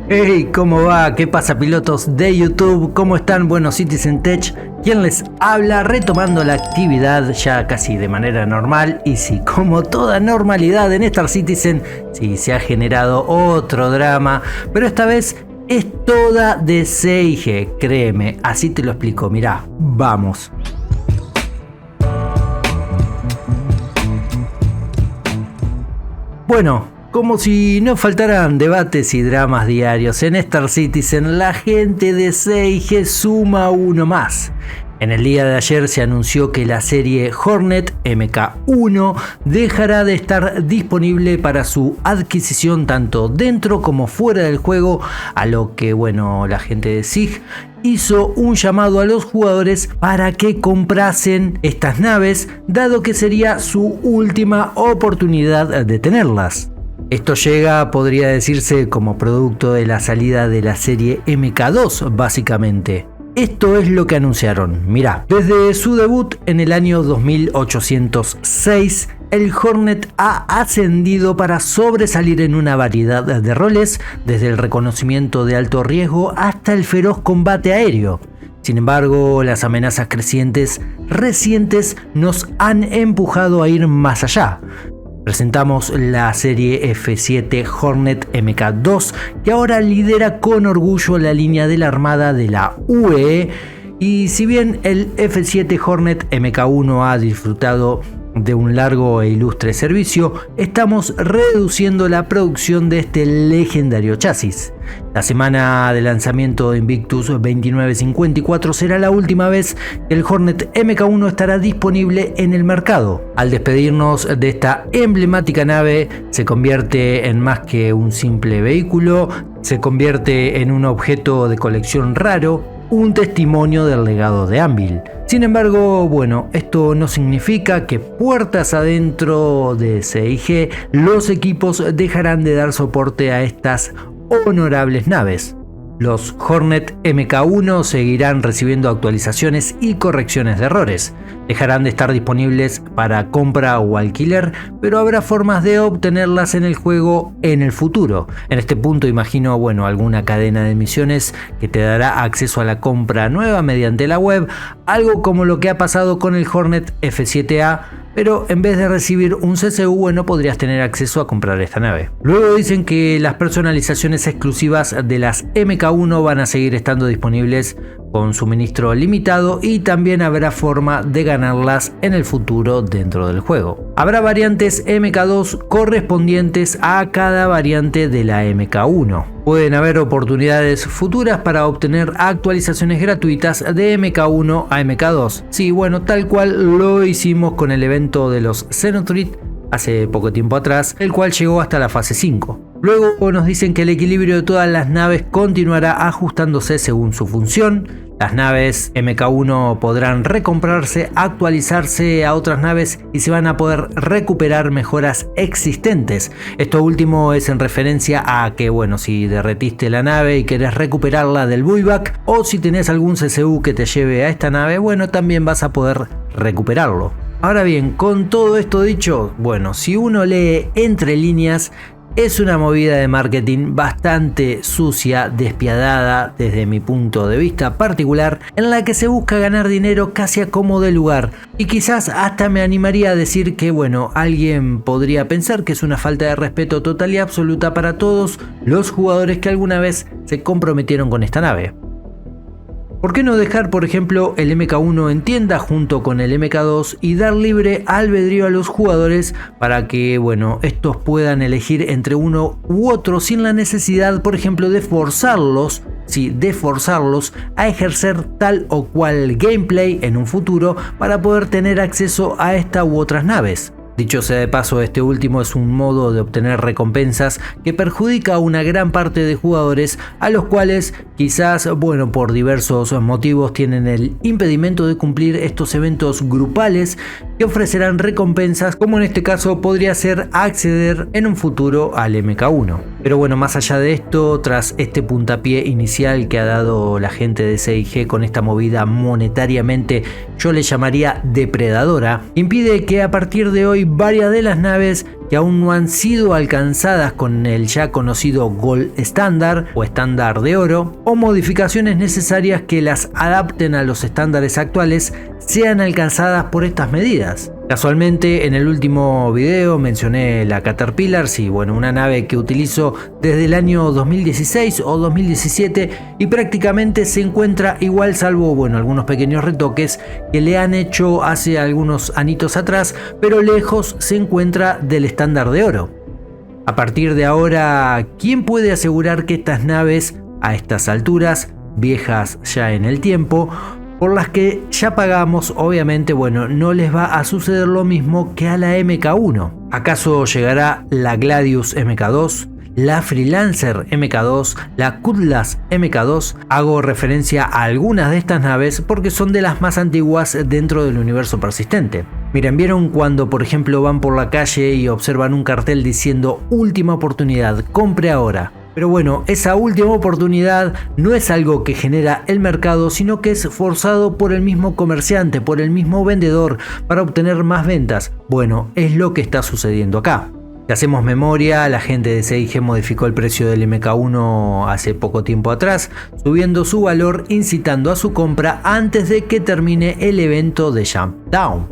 Hey, ¿cómo va? ¿Qué pasa, pilotos de YouTube? ¿Cómo están? Bueno, Citizen Tech, quien les habla, retomando la actividad ya casi de manera normal. Y sí, como toda normalidad en Star Citizen, sí, se ha generado otro drama, pero esta vez es toda de CIG, créeme, así te lo explico. Mirá, vamos. Bueno, como si no faltaran debates y dramas diarios en Star Citizen, la gente de CIG suma uno más. En el día de ayer se anunció que la serie Hornet MK1 dejará de estar disponible para su adquisición tanto dentro como fuera del juego, a lo que la gente de SIG hizo un llamado a los jugadores para que comprasen estas naves, dado que sería su última oportunidad de tenerlas. Esto llega, podría decirse, como producto de la salida de la serie MK2, básicamente. Esto es lo que anunciaron. Mirá, desde su debut en el año 2806, el Hornet ha ascendido para sobresalir en una variedad de roles, desde el reconocimiento de alto riesgo hasta el feroz combate aéreo. Sin embargo, las amenazas recientes nos han empujado a ir más allá. Presentamos la serie F7 Hornet MK2, que ahora lidera con orgullo la línea de la Armada de la UE, y si bien el F7 Hornet MK1 ha disfrutado de un largo e ilustre servicio, estamos reduciendo la producción de este legendario chasis. La semana de lanzamiento de Invictus 2954 será la última vez que el Hornet MK1 estará disponible en el mercado. Al despedirnos de esta emblemática nave, se convierte en más que un simple vehículo, se convierte en un objeto de colección raro, un testimonio del legado de Anvil. Sin embargo, esto no significa que puertas adentro de CIG los equipos dejarán de dar soporte a estas honorables naves. Los Hornet MK1 seguirán recibiendo actualizaciones y correcciones de errores. Dejarán de estar disponibles para compra o alquiler, pero habrá formas de obtenerlas en el juego en el futuro. En este punto imagino, alguna cadena de misiones que te dará acceso a la compra nueva mediante la web, algo como lo que ha pasado con el Hornet F7A, pero en vez de recibir un CCU, podrías tener acceso a comprar esta nave. Luego dicen que las personalizaciones exclusivas de las MK1 van a seguir estando disponibles con suministro limitado, y también habrá forma de ganarlas en el futuro dentro del juego. Habrá variantes MK2 correspondientes a cada variante de la MK1. Pueden haber oportunidades futuras para obtener actualizaciones gratuitas de MK1 a MK2. Sí, tal cual lo hicimos con el evento de los Xenotrit hace poco tiempo atrás, el cual llegó hasta la fase 5. Luego nos dicen que el equilibrio de todas las naves continuará ajustándose según su función. Las naves MK1 podrán recomprarse, actualizarse a otras naves y se van a poder recuperar mejoras existentes. Esto último es en referencia a que, si derretiste la nave y querés recuperarla del buyback, o si tenés algún CCU que te lleve a esta nave, también vas a poder recuperarlo. Ahora bien, con todo esto dicho, si uno lee entre líneas, es una movida de marketing bastante sucia, despiadada desde mi punto de vista particular, en la que se busca ganar dinero casi a como de lugar. Y quizás hasta me animaría a decir que, alguien podría pensar que es una falta de respeto total y absoluta para todos los jugadores que alguna vez se comprometieron con esta nave. ¿Por qué no dejar, por ejemplo, el MK1 en tienda junto con el MK2 y dar libre albedrío a los jugadores para que, estos puedan elegir entre uno u otro sin la necesidad, por ejemplo, de forzarlos a ejercer tal o cual gameplay en un futuro para poder tener acceso a esta u otras naves? Dicho sea de paso, este último es un modo de obtener recompensas que perjudica a una gran parte de jugadores, a los cuales quizás, por diversos motivos tienen el impedimento de cumplir estos eventos grupales que ofrecerán recompensas, como en este caso podría ser acceder en un futuro al MK1. Pero bueno, más allá de esto, tras este puntapié inicial que ha dado la gente de CIG con esta movida monetariamente, yo le llamaría depredadora, impide que a partir de hoy varias de las naves que aún no han sido alcanzadas con el ya conocido Gold Standard o estándar de oro, o modificaciones necesarias que las adapten a los estándares actuales, sean alcanzadas por estas medidas. Casualmente en el último video mencioné la Caterpillar, sí, bueno, una nave que utilizo desde el año 2016 o 2017 y prácticamente se encuentra igual, salvo bueno, algunos pequeños retoques que le han hecho hace algunos anitos atrás, pero lejos se encuentra del estándar de oro. A partir de ahora, ¿quién puede asegurar que estas naves a estas alturas, viejas ya en el tiempo, por las que ya pagamos, obviamente, bueno, no les va a suceder lo mismo que a la MK1? ¿Acaso llegará la Gladius MK2, la Freelancer MK2, la Cutlass MK2? Hago referencia a algunas de estas naves porque son de las más antiguas dentro del universo persistente. Miren, ¿vieron cuando por ejemplo van por la calle y observan un cartel diciendo última oportunidad, compre ahora? Pero bueno, esa última oportunidad no es algo que genera el mercado, sino que es forzado por el mismo comerciante, por el mismo vendedor, para obtener más ventas. Bueno, es lo que está sucediendo acá. Si hacemos memoria, la gente de CIG modificó el precio del MK1 hace poco tiempo atrás, subiendo su valor, incitando a su compra antes de que termine el evento de Jump Down.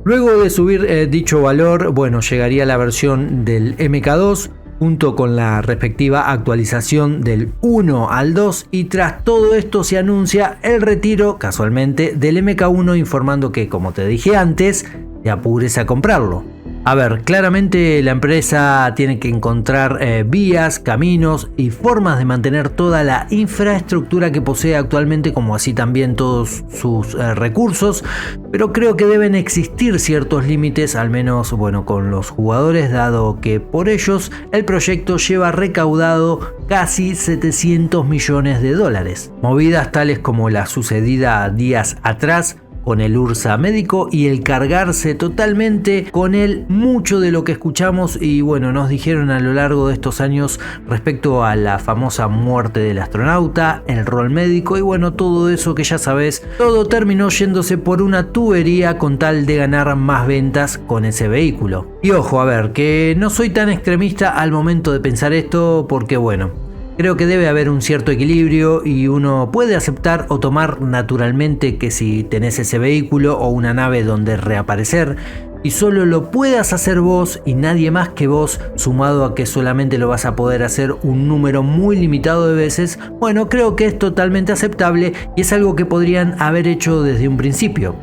Luego de subir dicho valor, bueno, llegaría la versión del MK2, junto con la respectiva actualización del 1 al 2, y tras todo esto se anuncia el retiro, casualmente, del MK1, informando que, como te dije antes, te apures a comprarlo. A ver, claramente la empresa tiene que encontrar vías, caminos y formas de mantener toda la infraestructura que posee actualmente, como así también todos sus recursos, pero creo que deben existir ciertos límites, al menos bueno, con los jugadores, dado que por ellos el proyecto lleva recaudado casi 700 millones de dólares. Movidas tales como la sucedida días atrás con el Ursa médico y el cargarse totalmente con él mucho de lo que escuchamos y bueno, nos dijeron a lo largo de estos años respecto a la famosa muerte del astronauta, el rol médico y bueno, todo eso que ya sabes, todo terminó yéndose por una tubería con tal de ganar más ventas con ese vehículo. Y ojo, a ver, que no soy tan extremista al momento de pensar esto porque bueno, creo que debe haber un cierto equilibrio y uno puede aceptar o tomar naturalmente que si tenés ese vehículo o una nave donde reaparecer y solo lo puedas hacer vos y nadie más que vos, sumado a que solamente lo vas a poder hacer un número muy limitado de veces, bueno, creo que es totalmente aceptable y es algo que podrían haber hecho desde un principio.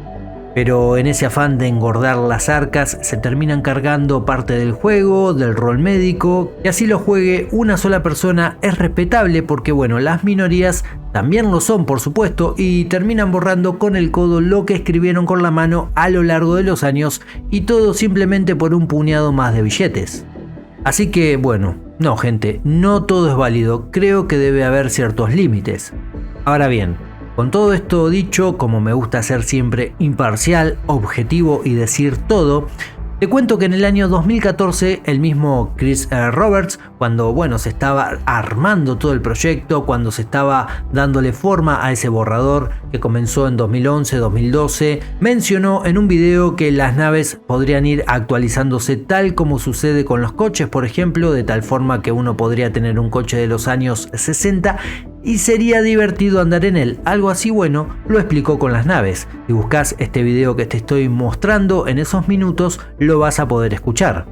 Pero en ese afán de engordar las arcas se terminan cargando parte del juego, del rol médico, y así lo juegue una sola persona es respetable porque bueno, las minorías también lo son por supuesto y terminan borrando con el codo lo que escribieron con la mano a lo largo de los años y todo simplemente por un puñado más de billetes. Así que bueno, no gente, no todo es válido, creo que debe haber ciertos límites. Ahora bien, con todo esto dicho, como me gusta ser siempre imparcial, objetivo y decir todo, te cuento que en el año 2014 el mismo Chris Roberts, cuando bueno, se estaba armando todo el proyecto, cuando se estaba dándole forma a ese borrador que comenzó en 2011-2012, mencionó en un video que las naves podrían ir actualizándose tal como sucede con los coches, por ejemplo, de tal forma que uno podría tener un coche de los años 60 y sería divertido andar en él. Algo así, bueno, lo explicó con las naves. Si buscas este video que te estoy mostrando en esos minutos, lo vas a poder escuchar.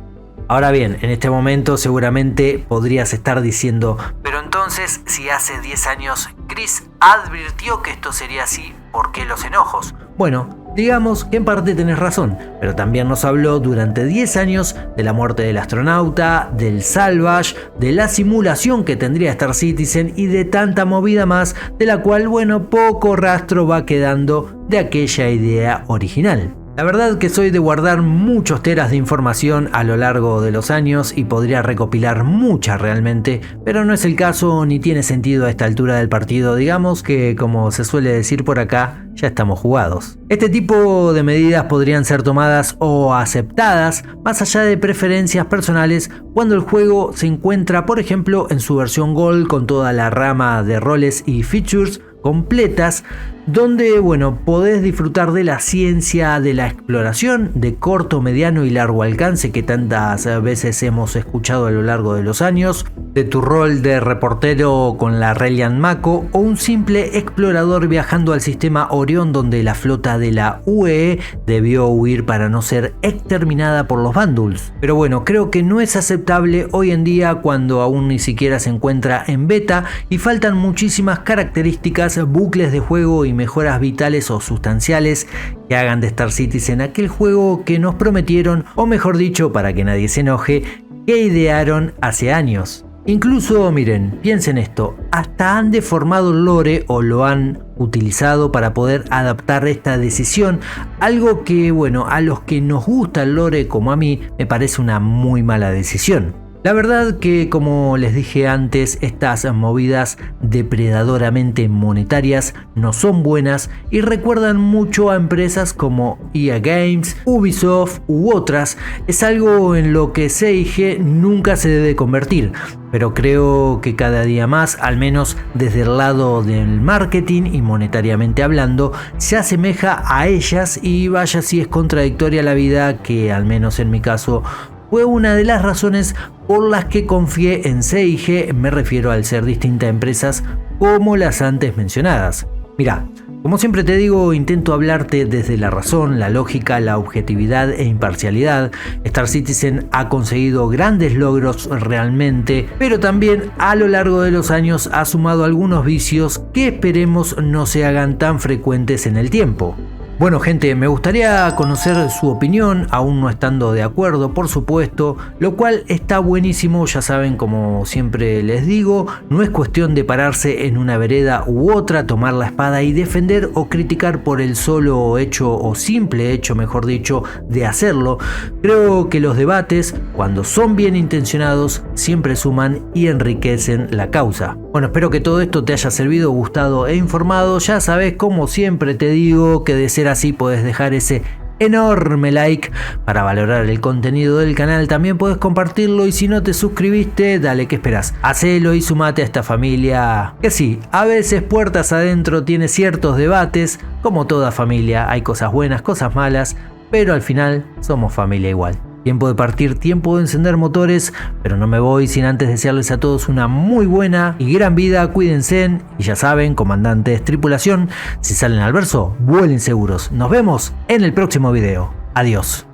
Ahora bien, en este momento seguramente podrías estar diciendo, pero entonces si hace 10 años Chris advirtió que esto sería así, ¿por qué los enojos? Bueno, digamos que en parte tenés razón, pero también nos habló durante 10 años de la muerte del astronauta, del Salvage, de la simulación que tendría Star Citizen y de tanta movida más, de la cual, bueno, poco rastro va quedando de aquella idea original. La verdad que soy de guardar muchos teras de información a lo largo de los años y podría recopilar mucha realmente, pero no es el caso ni tiene sentido a esta altura del partido. Digamos que, como se suele decir por acá, ya estamos jugados. Este tipo de medidas podrían ser tomadas o aceptadas más allá de preferencias personales cuando el juego se encuentra, por ejemplo, en su versión Gold con toda la rama de roles y features completas, donde podés disfrutar de la ciencia de la exploración de corto, mediano y largo alcance que tantas veces hemos escuchado a lo largo de los años, de tu rol de reportero con la Reliant Mako o un simple explorador viajando al sistema Orión donde la flota de la UE debió huir para no ser exterminada por los Vanduls. Pero bueno, creo que no es aceptable hoy en día cuando aún ni siquiera se encuentra en beta y faltan muchísimas características, bucles de juego y mejoras vitales o sustanciales que hagan de Star Citizen aquel juego que nos prometieron, o mejor dicho, para que nadie se enoje, que idearon hace años. Incluso, miren, piensen esto, hasta han deformado el lore o lo han utilizado para poder adaptar esta decisión, algo que, a los que nos gusta el lore como a mí, me parece una muy mala decisión. La verdad que, como les dije antes, estas movidas depredadoramente monetarias no son buenas y recuerdan mucho a empresas como EA Games, Ubisoft u otras. Es algo en lo que CIG nunca se debe convertir, pero creo que cada día más, al menos desde el lado del marketing y monetariamente hablando, se asemeja a ellas y vaya si es contradictoria la vida que, al menos en mi caso, fue una de las razones por las que confié en CIG, me refiero al ser distintas empresas como las antes mencionadas. Mira, como siempre te digo, intento hablarte desde la razón, la lógica, la objetividad e imparcialidad. Star Citizen ha conseguido grandes logros realmente, pero también a lo largo de los años ha sumado algunos vicios que esperemos no se hagan tan frecuentes en el tiempo. Bueno gente, me gustaría conocer su opinión, aún no estando de acuerdo por supuesto, lo cual está buenísimo. Ya saben, como siempre les digo, no es cuestión de pararse en una vereda u otra, tomar la espada y defender o criticar por el solo hecho o simple hecho, mejor dicho, de hacerlo. Creo que los debates, cuando son bien intencionados, siempre suman y enriquecen la causa. Bueno, espero que todo esto te haya servido, gustado e informado. Ya sabes, como siempre te digo, que de ser así podés dejar ese enorme like para valorar el contenido del canal. También podés compartirlo y si no te suscribiste, dale, ¿qué esperás? Hacelo y sumate a esta familia que sí, a veces puertas adentro tiene ciertos debates. Como toda familia, hay cosas buenas, cosas malas, pero al final somos familia igual. Tiempo de partir, tiempo de encender motores, pero no me voy sin antes desearles a todos una muy buena y gran vida. Cuídense y ya saben, comandantes, tripulación, si salen al verso, vuelen seguros. Nos vemos en el próximo video. Adiós.